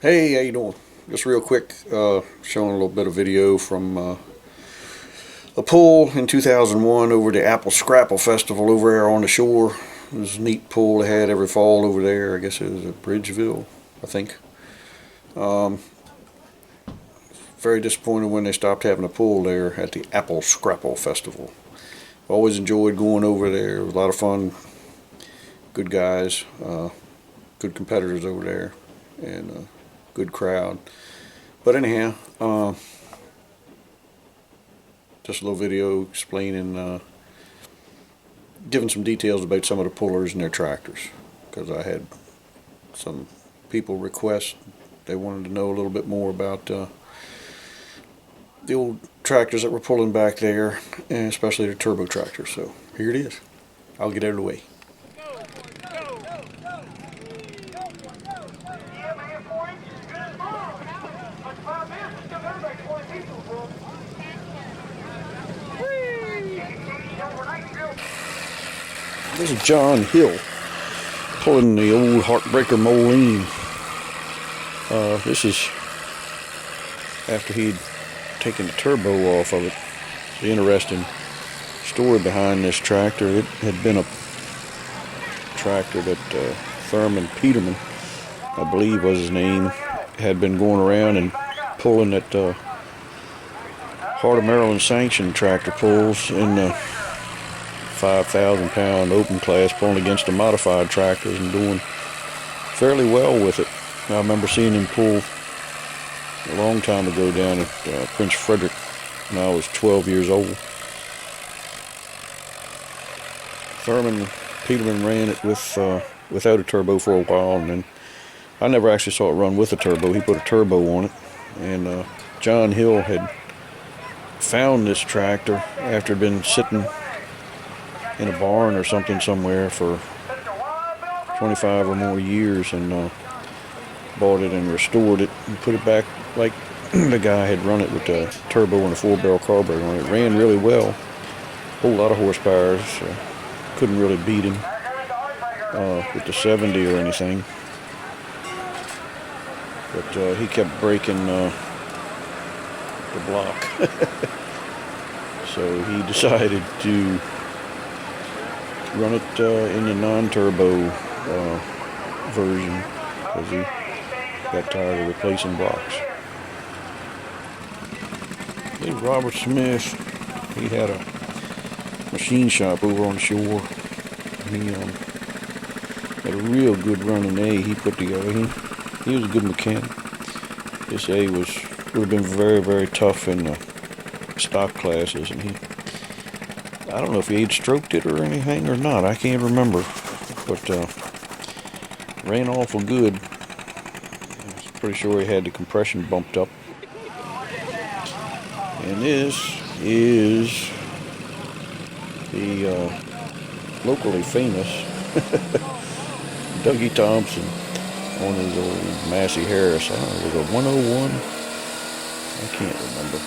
Hey, how you doing? Just real quick, showing a little bit of video from a pull in 2001 over the Apple Scrapple Festival over there on the shore. It was a neat pull they had every fall over there. I guess it was at Bridgeville, I think. Very disappointed when they stopped having a pull there at the Apple Scrapple Festival. Always enjoyed going over there. It was a lot of fun. Good guys, good competitors over there, and good crowd. But anyhow, just a little video explaining, giving some details about some of the pullers and their tractors, because I had some people request they wanted to know a little bit more about the old tractors that were pulling back there, and especially the turbo tractors. So here it is. I'll get out of the way. This is John Hill pulling the old Heartbreaker Moline. This is after he'd taken the turbo off of it. The interesting story behind this tractor: it had been a tractor that Thurman Peterman, I believe was his name, had been going around and pulling at Heart of Maryland sanctioned tractor pulls in the 5,000 pound open class, pulling against the modified tractors and doing fairly well with it. I remember seeing him pull a long time ago down at Prince Frederick when I was 12 years old. Thurman Peterman ran it without a turbo for a while, and then I never actually saw it run with a turbo. He put a turbo on it, and John Hill had found this tractor after it had been sitting in a barn or something somewhere for 25 or more years, and bought it and restored it and put it back like the guy had run it with the turbo and a 4-barrel carburetor on it. It ran really well, a whole lot of horsepower, so couldn't really beat him with the 70 or anything. But he kept breaking the block. So he decided to run it in the non-turbo version because he got tired of replacing blocks. Hey, Robert Smith, he had a machine shop over on the shore. He had a real good running A he put together. He was a good mechanic. This A would have been very, very tough in the stock classes, and I don't know if he had stroked it or anything or not. I can't remember, but ran awful good. I'm pretty sure he had the compression bumped up. And this is the locally famous Dougie Thompson on his old Massey Harris. I don't know, was it a 101? I can't remember.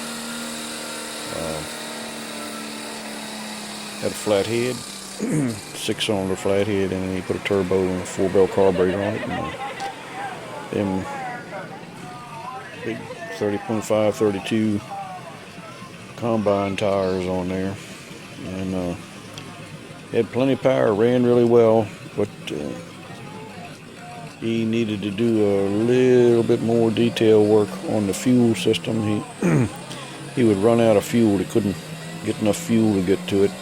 Had a flathead, 6-cylinder flathead, and then he put a turbo and a 4-barrel carburetor on it, and them big 30.5, 32 combine tires on there, and had plenty of power, ran really well, but he needed to do a little bit more detail work on the fuel system. He would run out of fuel. He couldn't get enough fuel to get to it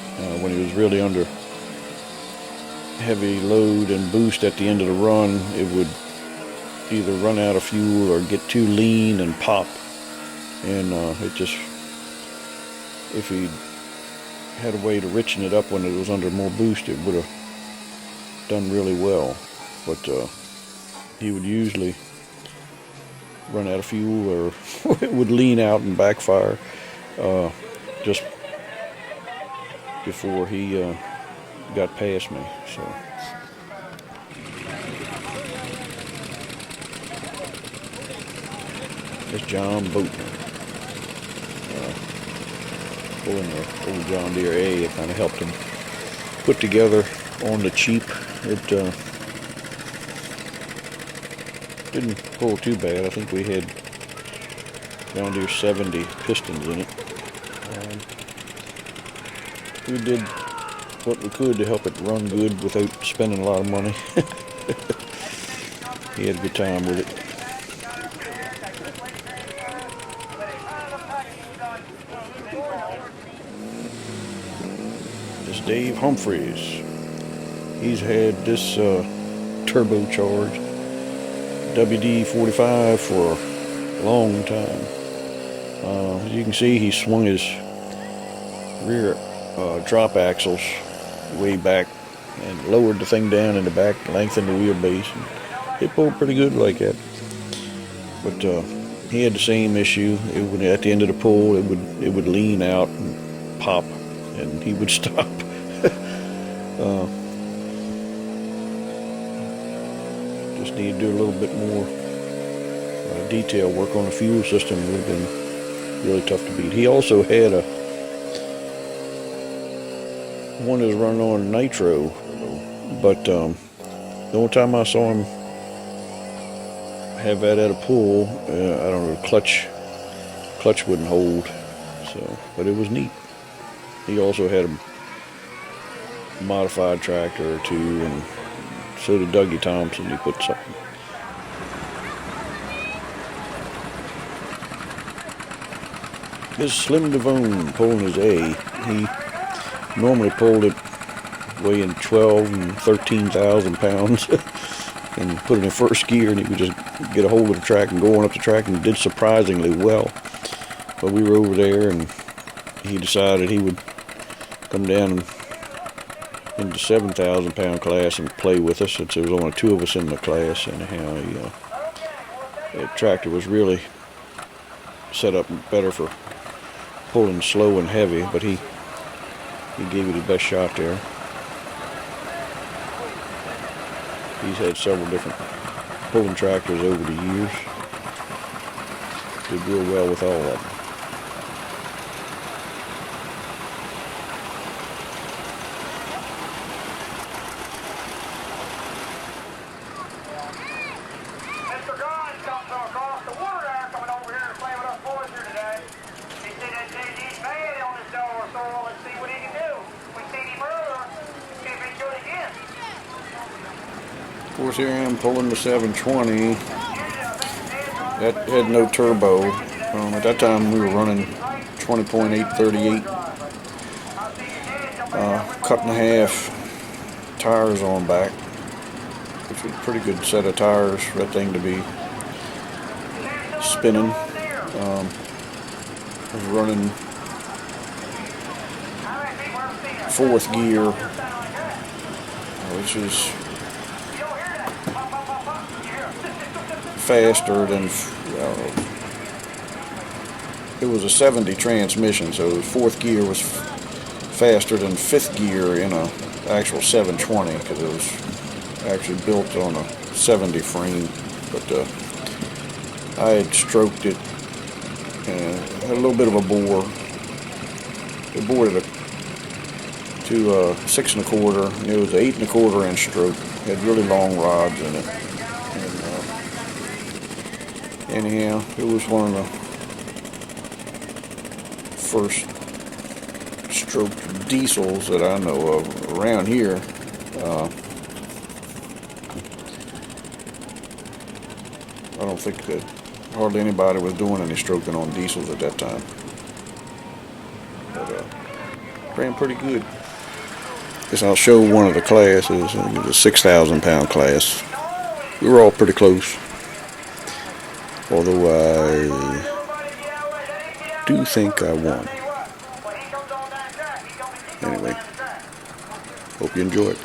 when he was really under heavy load and boost at the end of the run. It would either run out of fuel or get too lean and pop, and it just, if he had a way to richen it up when it was under more boost, it would have done really well. But he would usually run out of fuel, or it would lean out and backfire just before he got past me. So it's John Boatman pulling the old John Deere A. It kind of helped him put together on the cheap. It Didn't pull too bad. I think we had around here 70 pistons in it. We did what we could to help it run good without spending a lot of money. He had a good time with it. This is Dave Humphreys. He's had this turbocharged WD-45 for a long time. As you can see, he swung his rear drop axles way back and lowered the thing down in the back, lengthened the wheelbase. And it pulled pretty good like that. But he had the same issue. At the end of the pull, it would lean out and pop, and he would stop. Just need to do a little bit more detail work on the fuel system. It would have been really tough to beat. He also had one that was running on nitro, but the only time I saw him have that at a pull, I don't know, the clutch wouldn't hold. So, but it was neat. He also had a modified tractor or two, and so did Dougie Thompson. He put something. This Slim Devone pulling his A. He normally pulled it weighing 12 and 13,000 pounds and put it in first gear, and he would just get a hold of the track and go on up the track, and did surprisingly well. But we were over there, and he decided he would come down in the 7,000 pound class and play with us, since there was only 2 of us in the class. Anyhow, the tractor was really set up better for pulling slow and heavy, but he gave it his best shot there. He's had several different pulling tractors over the years. Did real well with all of them. Of course, here I am pulling the 720. That had no turbo. At that time, we were running 20.838, cut and a half tires on back, which was a pretty good set of tires for that thing to be spinning. I was running 4th gear, which is faster than, it was a 70 transmission, so 4th gear was faster than 5th gear in a actual 720, because it was actually built on a 70 frame. But I had stroked it and had a little bit of a bore. It bored it to 6 1/4, and it was an 8 1/4 inch stroke. It had really long rods in it. Anyhow, it was one of the first stroked diesels that I know of around here. I don't think that hardly anybody was doing any stroking on diesels at that time. But ran pretty good. Guess I'll show one of the classes. It was a 6,000 pound class. We were all pretty close. Although I do think I won. Anyway, hope you enjoy it.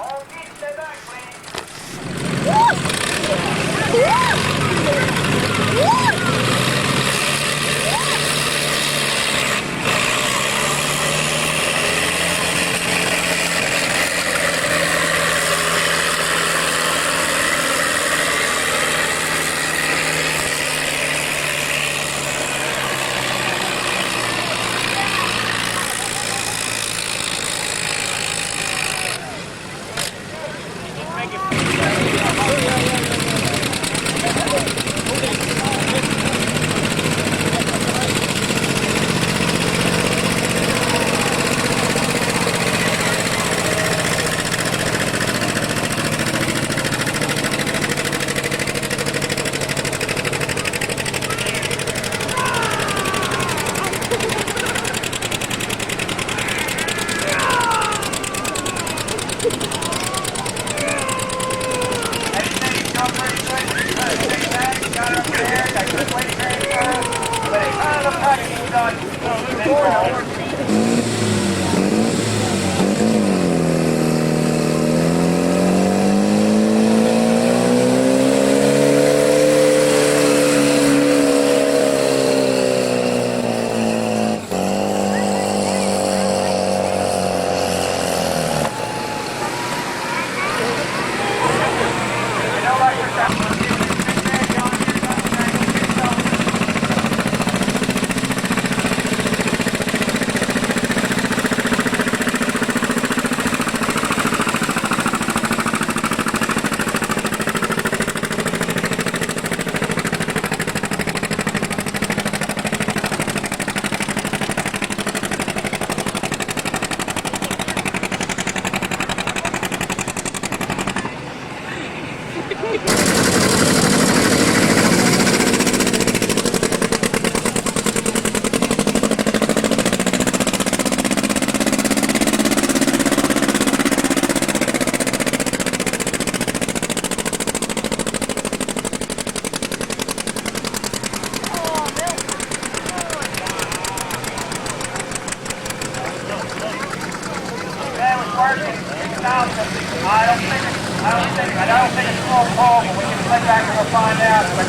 I don't think it's full pull, but we can click back and we'll find out. But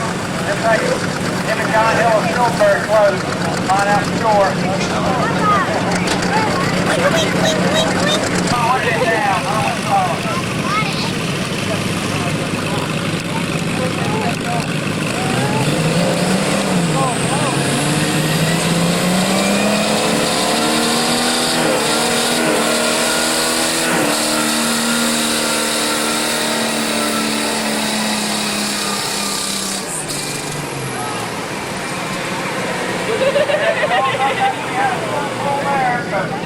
looks like him and John Hill are still very close. Find out for sure. Put it down. We had a full there, so